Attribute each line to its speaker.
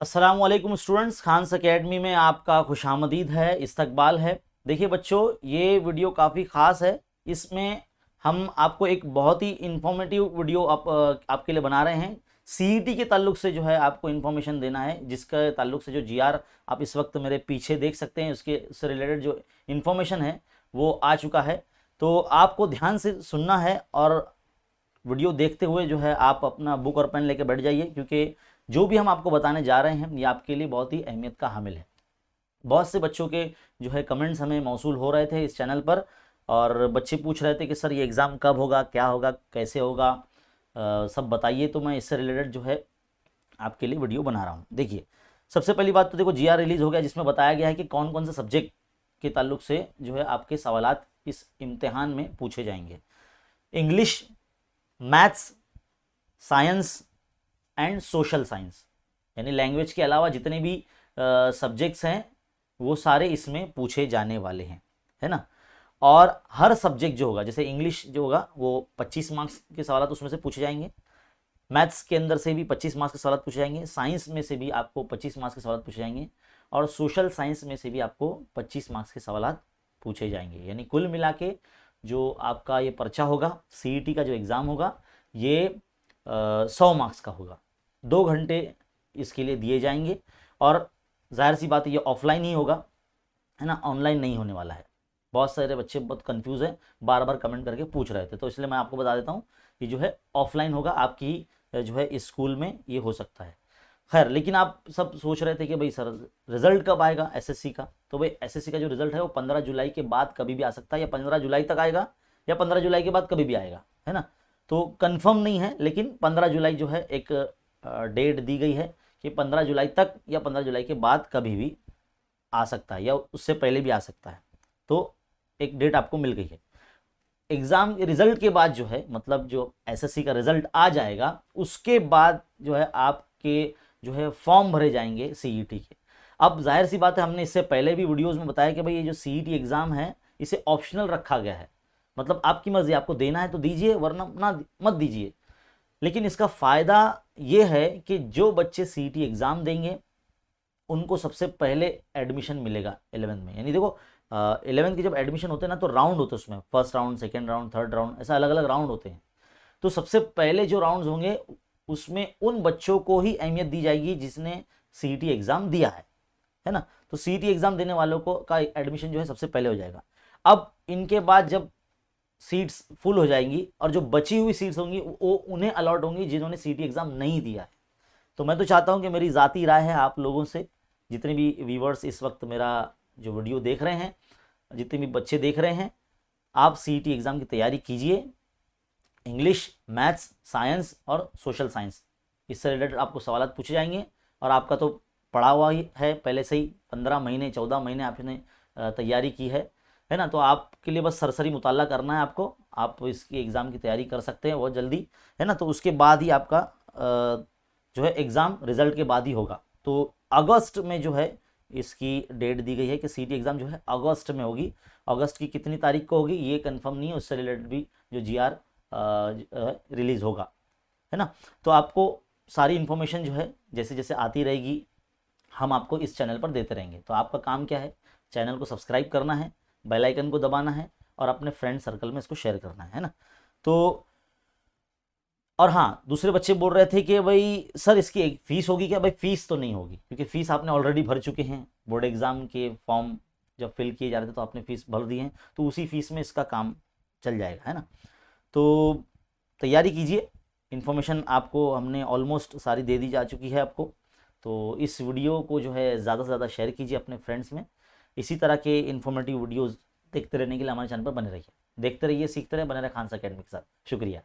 Speaker 1: अस्सलामुअलैकुम students, Khans academy में आपका खुशामदीद है, इस्तकबाल है। देखिए बच्चों, ये वीडियो काफ़ी ख़ास है। इसमें हम आपको एक बहुत ही इंफॉर्मेटिव वीडियो आपके लिए बना रहे हैं। सीईटी के ताल्लुक से जो है आपको इन्फॉर्मेशन देना है, जिसका ताल्लुक से जो जीआर आप इस वक्त मेरे पीछे देख सकते हैं, उसके से रिलेटेड जो इन्फॉर्मेशन है वो आ चुका है। तो आपको ध्यान से सुनना है और वीडियो देखते हुए जो है आप अपना बुक और पेन लेके बैठ जाइए, क्योंकि जो भी हम आपको बताने जा रहे हैं ये आपके लिए बहुत ही अहमियत का हामिल है। बहुत से बच्चों के जो है कमेंट्स हमें मौसूल हो रहे थे इस चैनल पर, और बच्चे पूछ रहे थे कि सर ये एग्ज़ाम कब होगा, क्या होगा, कैसे होगा, सब बताइए। तो मैं इससे रिलेटेड जो है आपके लिए वीडियो बना रहा हूँ। देखिए, सबसे पहली बात तो देखो, जीआर रिलीज़ हो गया, जिसमें बताया गया है कि कौन कौन से सब्जेक्ट के ताल्लुक से जो है आपके सवालात इस इम्तिहान में पूछे जाएंगे। English, maths, science and social science, यानी लैंग्वेज के अलावा जितने भी सब्जेक्ट्स हैं वो सारे इसमें पूछे जाने वाले हैं, है ना। और हर सब्जेक्ट जो होगा, जैसे इंग्लिश जो होगा वो 25 मार्क्स के सवाल उसमें से पूछे जाएंगे, मैथ्स के अंदर से भी 25 मार्क्स के सवाल पूछे जाएंगे, साइंस में से भी आपको 25 मार्क्स के सवाल पूछे जाएंगे, और सोशल साइंस में से भी आपको 25 मार्क्स के सवाल पूछे जाएंगे। यानी कुल मिला के जो आपका ये पर्चा होगा, सीईटी का जो एग्ज़ाम होगा, ये 100 मार्क्स का होगा। 2 घंटे इसके लिए दिए जाएंगे, और जाहिर सी बात है ये ऑफलाइन ही होगा, है ना, ऑनलाइन नहीं होने वाला है। बहुत सारे बच्चे बहुत कंफ्यूज हैं, बार बार कमेंट करके पूछ रहे थे, तो इसलिए मैं आपको बता देता हूँ कि जो है ऑफलाइन होगा, आपकी जो है इस स्कूल में ये हो सकता है। खैर, लेकिन आप सब सोच रहे थे कि भाई सर रिजल्ट कब आएगा एसएससी का। तो भाई एसएससी का जो रिजल्ट है वो 15 जुलाई के बाद कभी भी आ सकता है, या 15 जुलाई तक आएगा, या 15 जुलाई के बाद कभी भी आएगा, है ना। तो कंफर्म नहीं है, लेकिन 15 जुलाई जो है एक डेट दी गई है कि 15 जुलाई तक या 15 जुलाई के बाद कभी भी आ सकता है, या उससे पहले भी आ सकता है। तो एक डेट आपको मिल गई है। एग्ज़ाम के रिजल्ट के बाद जो है, मतलब जो एसएससी का रिजल्ट आ जाएगा, उसके बाद जो है आपके जो है फॉर्म भरे जाएंगे सीईटी के। अब जाहिर सी बात है, हमने इससे पहले भी वीडियोस में बताया कि भाई ये जो सीईटी एग्ज़ाम है इसे ऑप्शनल रखा गया है, मतलब आपकी मर्जी, आपको देना है तो दीजिए, वरना ना मत दीजिए। लेकिन इसका फ़ायदा ये है कि जो बच्चे सीईटी एग्ज़ाम देंगे उनको सबसे पहले एडमिशन मिलेगा 11th में। यानी देखो, 11th की जब एडमिशन होते हैं ना, तो राउंड होते हैं उसमें, first round, second round, third round, ऐसा अलग अलग राउंड होते हैं। तो सबसे पहले जो राउंड होंगे उसमें उन बच्चों को ही अहमियत दी जाएगी जिसने सीईटी एग्ज़ाम दिया है ना। तो सीईटी एग्ज़ाम देने वालों को का एडमिशन जो है सबसे पहले हो जाएगा। अब इनके बाद जब सीट्स फुल हो जाएंगी और जो बची हुई सीट्स होंगी वो उन्हें अलॉट होंगी जिन्होंने सीईटी एग्ज़ाम नहीं दिया है। तो मैं तो चाहता हूं कि मेरी ज़ाती राय है आप लोगों से, जितने भी व्यूवर्स इस वक्त मेरा जो वीडियो देख रहे हैं, जितने भी बच्चे देख रहे हैं, आप सीईटी एग्ज़ाम की तैयारी कीजिए। इंग्लिश, मैथ्स, साइंस और सोशल साइंस, इससे रिलेटेड आपको सवाल पूछे जाएंगे, और आपका तो पढ़ा हुआ ही है पहले से ही, 15 महीने 14 महीने आपने तैयारी की है ना। तो आपके लिए बस सरसरी मुताला करना है आपको, आप इसकी एग्ज़ाम की तैयारी कर सकते हैं बहुत जल्दी, है ना। तो उसके बाद ही आपका जो है एग्ज़ाम रिज़ल्ट के बाद ही होगा। तो अगस्त में जो है इसकी डेट दी गई है कि सीईटी एग्ज़ाम जो है अगस्त में होगी। अगस्त की कितनी तारीख को होगी ये कंफर्म नहीं है, उससे रिलेटेड भी जो जीआर रिलीज़ होगा, है ना। तो आपको सारी इन्फॉर्मेशन जो है जैसे जैसे आती रहेगी हम आपको इस चैनल पर देते रहेंगे। तो आपका काम क्या है, चैनल को सब्सक्राइब करना है, बेल आइकन को दबाना है, और अपने फ्रेंड सर्कल में इसको शेयर करना है ना। तो और हाँ, दूसरे बच्चे बोल रहे थे कि भाई सर इसकी एक फ़ीस होगी क्या। भाई फ़ीस तो नहीं होगी, क्योंकि फ़ीस आपने ऑलरेडी भर चुके हैं। बोर्ड एग्ज़ाम के फॉर्म जब फिल किए जा रहे थे तो आपने फ़ीस भर दी है, तो उसी फ़ीस में इसका काम चल जाएगा, है ना। तो तैयारी कीजिए, इन्फॉर्मेशन आपको हमने ऑलमोस्ट सारी दे दी जा चुकी है आपको। तो इस वीडियो को जो है ज़्यादा से ज़्यादा शेयर कीजिए अपने फ्रेंड्स में। इसी तरह के इन्फॉर्मेटिव वीडियोज़ देखते रहने के लिए हमारे चैनल पर बने रहिए। देखते रहिए, सीखते रहिए, बने रहे खान्स एकेडमी के साथ। शुक्रिया।